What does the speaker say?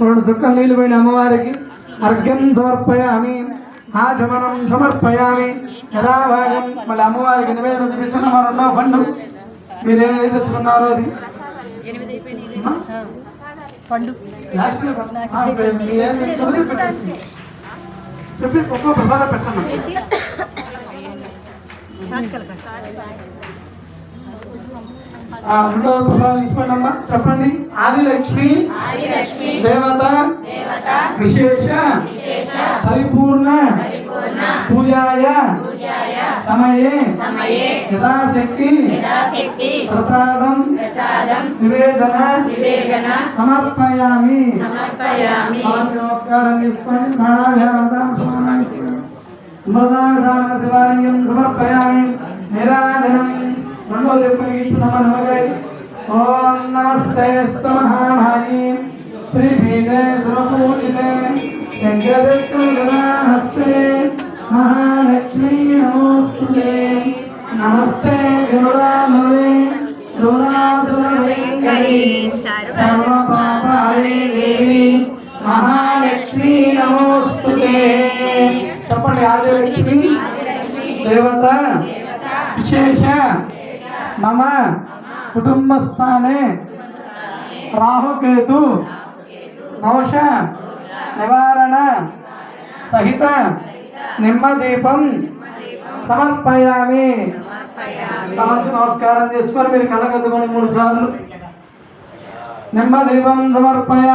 రెండు చుక్కలు నీళ్ళు పోయిన అమ్మవారికి అర్ఘ్యం సమర్పయామి, ఆచమనం సమర్పయామి. యథాభాగం మళ్ళీ అమ్మవారికి నివేదన చూపించిన మా రెండవ పండు మీరేమి తెచ్చుకున్నారో అది చెప్పి ఒక్కో ప్రసాదం పెట్టండి. రెండవ ప్రసాదం తీసుకోండి అమ్మా. చెప్పండి. ఆదిలక్ష్మి దేవత విశేష పరిపూర్ణ పూజాయ సమయే యథాశక్తి ప్రసాదం నివేదన సమర్పయామి. నమస్కారం తీసుకోండి. మృదావిధాన శివాలయం సమర్పయామి. నిరాజనం రెండో చెప్పని ఇచ్చిన నమగై. ఓం నమస్తే మహామాయి శ్రీ పీఠే సురపూజితే శంకరహస్తే మహాలక్ష్మీ నమోస్తుతే. నమస్తే గరుడాలవే గరుడాసురభయంకరి సర్వపాపహరే దేవి మహాలక్ష్మీ నమోస్తుతే. చెప్పండి. ఆదిలక్ష్మి దేవత విశేష మమ కుటుంబస్థానే రాహుకేతు దోష నివారణ సహిత నిమ్మదీపం సమర్పయామి. నమస్కారం చేసుకొని మీరు కళ్ళకద్దుకొని 3 సార్లు నిమ్మదీపం సమర్పయామి.